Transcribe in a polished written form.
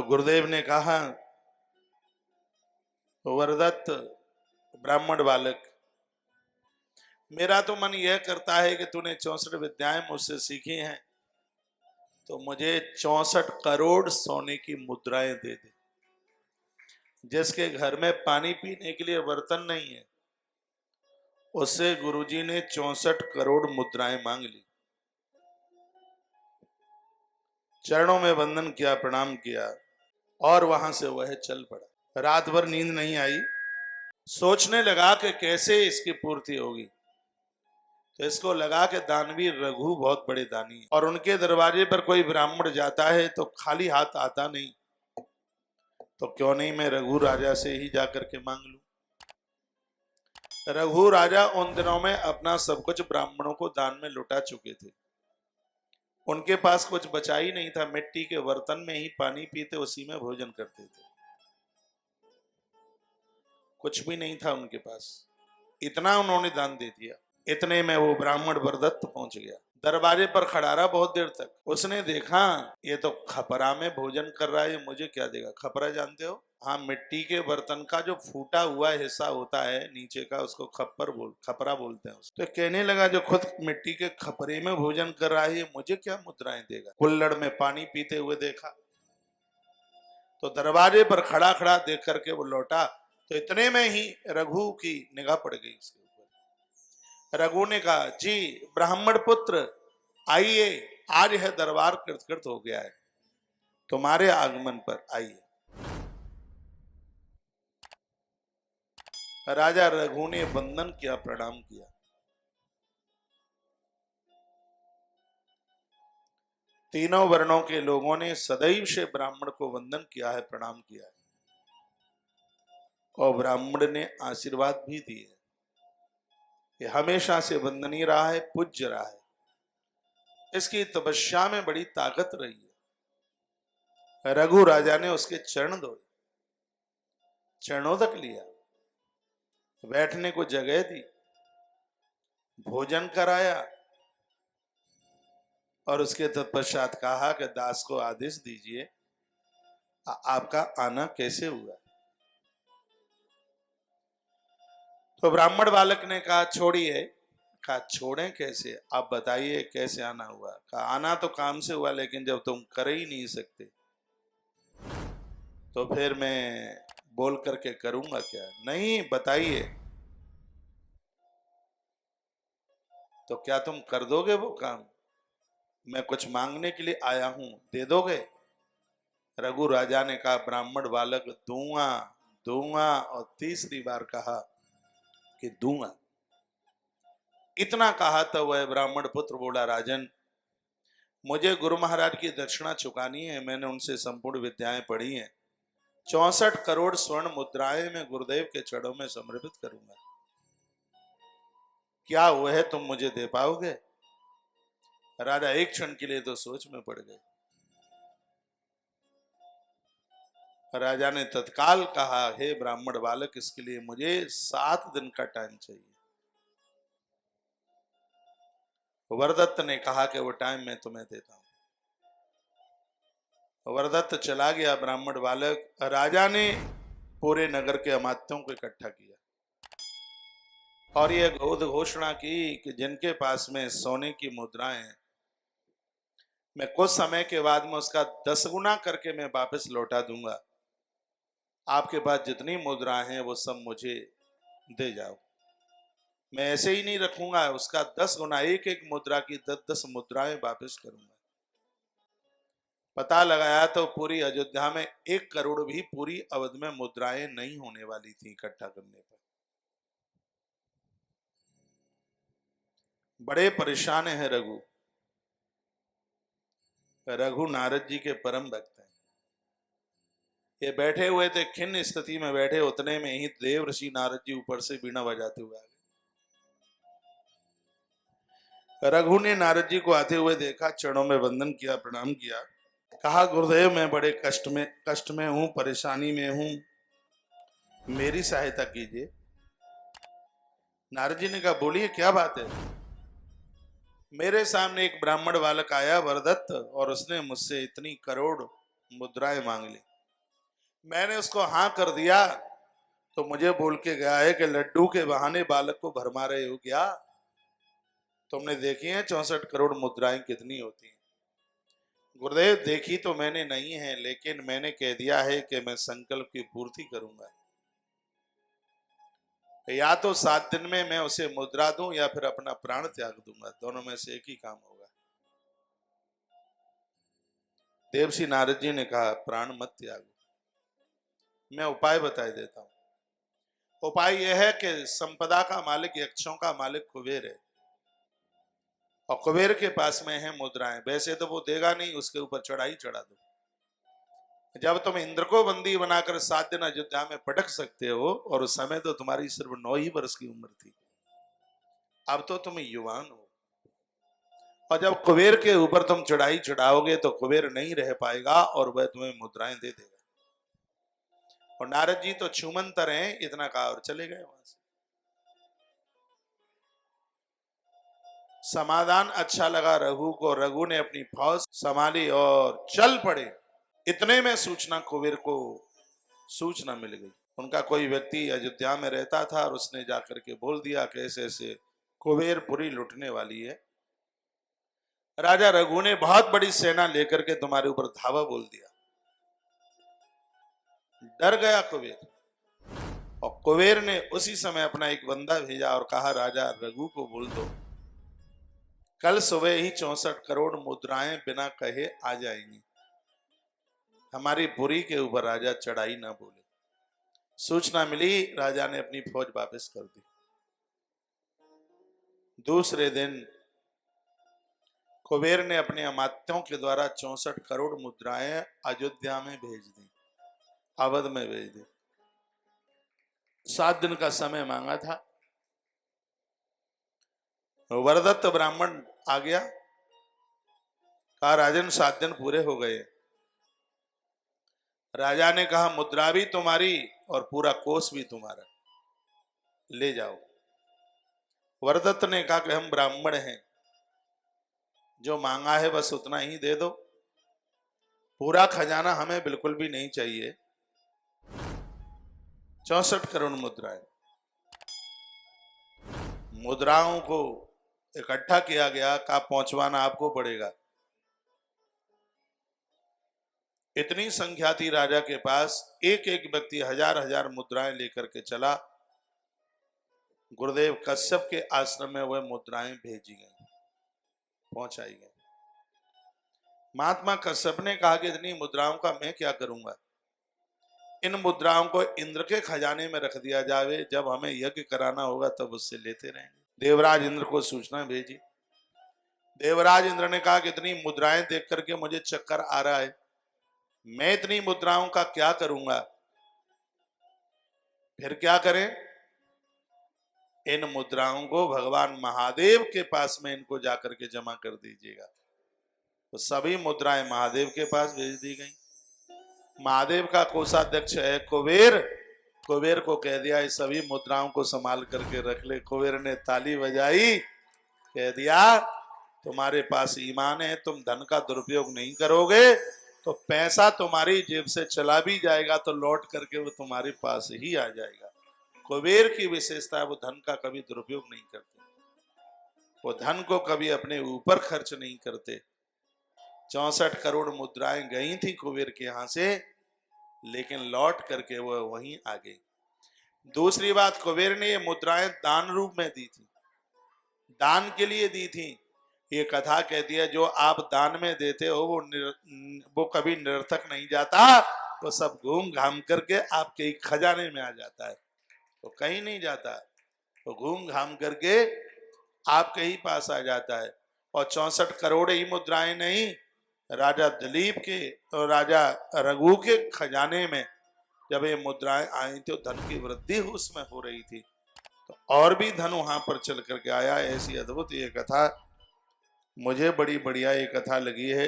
तो गुरुदेव ने कहा, वरदत्त ब्राह्मण बालक, मेरा तो मन यह करता है कि तूने 64 विद्याएं मुझसे सीखी हैं, तो मुझे 64 करोड़ सोने की मुद्राएं दे दे। जिसके घर में पानी पीने के लिए बर्तन नहीं है, उससे गुरुजी ने 64 करोड़ मुद्राएं मांग ली। चरणों में वंदन किया, प्रणाम किया और वहां से वह चल पड़ा। रात भर नींद नहीं आई, सोचने लगा कि कैसे इसकी पूर्ति होगी। तो इसको लगा कि दानवीर रघु बहुत बड़े दानी हैं और उनके दरवाजे पर कोई ब्राह्मण जाता है तो खाली हाथ आता नहीं, तो क्यों नहीं मैं रघु राजा से ही जाकर के मांग लूं। रघु राजा उन दिनों में अपना सब कुछ ब्राह्मणों को दान में लुटा चुके थे। उनके पास कुछ बचा ही नहीं था, मिट्टी के बर्तन में ही पानी पीते, उसी में भोजन करते थे, कुछ भी नहीं था उनके पास। इतना उन्होंने दान दे दिया। इतने में वो ब्राह्मण वरदत्त पहुंच गया। दरवाजे पर खड़ा रहा बहुत देर तक। उसने देखा ये तो खपरा में भोजन कर रहा है, ये मुझे क्या देगा। खपरा जानते हो? हाँ, मिट्टी के बर्तन का जो फूटा हुआ हिस्सा होता है नीचे का, उसको खपरा बोलते हैं। तो कहने लगा, जो खुद मिट्टी के खपरे में भोजन कर रहा है, ये मुझे क्या मुद्राएं देगा। कुल्हड़ में पानी पीते हुए देखा तो दरवाजे पर खड़ा खड़ा देख करके वो लौटा, तो इतने में ही रघु की निगाह पड़ गई इसके ऊपर। रघु ने कहा, जी ब्राह्मण पुत्र आइए, आज है दरबार कृतकृत हो गया है, तुम्हारे आगमन पर आइए। राजा रघु ने वंदन किया, प्रणाम किया। तीनों वर्णों के लोगों ने सदैव से ब्राह्मण को वंदन किया है, प्रणाम किया है, और ब्राह्मण ने आशीर्वाद भी दिए। ये हमेशा से वंदनीय रहा है, पूज्य रहा है। इसकी तपस्या में बड़ी ताकत रही है। रघु राजा ने उसके चरण धोए, चरणोदक लिया, बैठने को जगह दी, भोजन कराया और उसके तत्पश्चात कहा कि दास को आदेश दीजिए, आपका आना कैसे हुआ। तो ब्राह्मण बालक ने कहा, छोड़िए। कहा, छोड़ें कैसे, आप बताइए कैसे आना हुआ। कहा, आना तो काम से हुआ, लेकिन जब तुम कर ही नहीं सकते तो फिर मैं बोल करके करूंगा क्या। नहीं, बताइए। तो क्या तुम कर दोगे वो काम? मैं कुछ मांगने के लिए आया हूं, दे दोगे? रघु राजा ने कहा, ब्राह्मण बालक, दूंगा दूंगा, और तीसरी बार कहा कि दूंगा। इतना कहा तो वह ब्राह्मण पुत्र बोला, राजन, मुझे गुरु महाराज की दक्षिणा चुकानी है। मैंने उनसे संपूर्ण विद्याएं पढ़ी हैं। 64 करोड़ स्वर्ण मुद्राएं मैं गुरुदेव के चरणों में समर्पित करूंगा। क्या वह तुम मुझे दे पाओगे? राजा एक क्षण के लिए तो सोच में पड़ गए। राजा ने तत्काल कहा, हे ब्राह्मण बालक, इसके लिए मुझे 7 दिन का टाइम चाहिए। वरदत्त ने कहा कि वो टाइम मैं तुम्हें देता हूं। वरदत्त चला गया। ब्राह्मण बालक, राजा ने पूरे नगर के अमात्यों को इकट्ठा किया और यह घोषणा की कि जिनके पास में सोने की मुद्राएं हैं, मैं कुछ समय के बाद में उसका 10 गुना करके मैं वापस लौटा दूंगा। आपके पास जितनी मुद्राएं हैं वो सब मुझे दे जाओ। मैं ऐसे ही नहीं रखूंगा, उसका 10 गुना, एक एक मुद्रा की 10-10 मुद्राएं वापस करूंगा। पता लगाया तो पूरी अयोध्या में 1 करोड़ भी पूरी अवध में मुद्राएं नहीं होने वाली थी इकट्ठा करने पर। बड़े परेशान है रघु। रघु नारद जी के परम भक्त हैं। ये बैठे हुए थे, खिन्न स्थिति में बैठे, उतने में ही देव ऋषि नारद जी ऊपर से बीना बजाते हुए आ गए। रघु ने नारद जी को आते हुए देखा, चरणों में वंदन किया, प्रणाम किया। कहा, गुरुदेव, मैं बड़े कष्ट में हूं, परेशानी में हूं, मेरी सहायता कीजिए। नारद जी ने कहा, बोलिए क्या बात है। मेरे सामने एक ब्राह्मण बालक आया, वरदत्त, और उसने मुझसे इतनी करोड़ मुद्राएं मांग ली। मैंने उसको हाँ कर दिया तो मुझे बोल के गया है कि लड्डू के बहाने बालक को भरमा रहे हो क्या? तुमने देखी है 64 करोड़ मुद्राएं कितनी होती हैं? गुरुदेव देखी तो मैंने नहीं है, लेकिन मैंने कह दिया है कि मैं संकल्प की पूर्ति करूंगा। या तो 7 दिन में मैं उसे मुद्रा दूं या फिर अपना प्राण त्याग दूंगा, दोनों में से एक ही काम होगा। देवर्षि नारद जी ने कहा प्राण मत त्यागो, मैं उपाय बताए देता हूं। उपाय यह है कि संपदा का मालिक, यक्षों का मालिक कुबेर है, और कुबेर के पास में है मुद्राएं। वैसे तो वो देगा नहीं, उसके ऊपर चढ़ाई चढ़ा दो। जब तुम इंद्र को बंदी बनाकर 7 दिन अयोध्या में पटक सकते हो, और उस समय तो तुम्हारी सिर्फ 9 ही वर्ष की उम्र थी, अब तो तुम युवान हो, और जब कुबेर के ऊपर तुम चढ़ाई चढ़ाओगे तो कुबेर नहीं रह पाएगा और वह तुम्हें मुद्राएं दे देगा। और नारद जी तो छूमंतर हैं, इतना कहा और चले गए वहां से। समाधान अच्छा लगा रघु को। रघु ने अपनी फौज संभाली और चल पड़े। इतने में सूचना कुबेर को सूचना मिल गई। उनका कोई व्यक्ति अयोध्या में रहता था और उसने जाकर के बोल दिया कि ऐसे ऐसे कुबेरपुरी लुटने वाली है। राजा रघु ने बहुत बड़ी सेना लेकर के तुम्हारे ऊपर धावा बोल दिया। डर गया कुबेर, और कुबेर ने उसी समय अपना एक बंदा भेजा और कहा राजा रघु को बोल दो कल सुबह ही 64 करोड़ मुद्राएं बिना कहे आ जाएंगी। हमारी पुरी के ऊपर राजा चढ़ाई ना बोले। सूचना मिली, राजा ने अपनी फौज वापस कर दी। दूसरे दिन कुबेर ने अपने अमात्यों के द्वारा 64 करोड़ मुद्राएं अयोध्या में भेज दी, अवध में भेज दी। 7 दिन का समय मांगा था। वरदत्त ब्राह्मण आ गया, कहा राजन 7 दिन पूरे हो गए। राजा ने कहा मुद्रा भी तुम्हारी और पूरा कोष भी तुम्हारा, ले जाओ। वरदत्त ने कहा कि हम ब्राह्मण हैं, जो मांगा है बस उतना ही दे दो, पूरा खजाना हमें बिल्कुल भी नहीं चाहिए। 64 करोड़ मुद्राएं। मुद्राओं को इकट्ठा किया गया, कहा पहुंचवाना आपको पड़ेगा। इतनी संख्या थी राजा के पास, एक एक व्यक्ति हजार हजार मुद्राएं लेकर के चला। गुरुदेव कश्यप के आश्रम में वह मुद्राएं भेजी गई, पहुंचाई गई। महात्मा कश्यप ने कहा कि इतनी मुद्राओं का मैं क्या करूंगा, इन मुद्राओं को इंद्र के खजाने में रख दिया जावे, जब हमें यज्ञ कराना होगा तब उससे लेते रहेंगे। देवराज इंद्र को सूचना भेजी। देवराज इंद्र ने कहा कि इतनी मुद्राएं देख करके मुझे चक्कर आ रहा है, मैं इतनी मुद्राओं का क्या करूंगा। फिर क्या करें, इन मुद्राओं को भगवान महादेव के पास में इनको जाकर के जमा कर दीजिएगा। तो सभी मुद्राएं महादेव के पास भेज दी गई। महादेव का कोषाध्यक्ष है कुबेर। कुबेर को कह दिया इस सभी मुद्राओं को संभाल करके रख ले। कुबेर ने ताली बजाई, कह दिया तुम्हारे पास ईमान है, तुम धन का दुरुपयोग नहीं करोगे तो पैसा तुम्हारी जेब से चला भी जाएगा तो लौट करके वो तुम्हारे पास ही आ जाएगा। कुबेर की विशेषता है, वो धन का कभी दुरुपयोग नहीं करते, वो धन को कभी अपने ऊपर खर्च नहीं करते। 64 करोड़ मुद्राएं गई थी कुबेर के यहां से, लेकिन लौट करके वह वहीं आ गई। दूसरी बात, कुबेर ने ये मुद्राएं दान रूप में दी थी, दान के लिए दी थी। ये कथा कहती है जो आप दान में देते हो वो कभी निरर्थक नहीं जाता, वो सब घूम घाम करके आपके ही खजाने में आ जाता है, वो कहीं नहीं जाता, वो घूम घाम करके आपके ही पास आ जाता है। और 64 करोड़ ही मुद्राएं नहीं, राजा दिलीप के और राजा रघु के खजाने में जब ये मुद्राएं आई थी, तो धन की वृद्धि उसमें हो रही थी, तो और भी धन वहां पर चल करके आया। ऐसी अद्भुत ये कथा मुझे बड़ी बढ़िया ये कथा लगी है।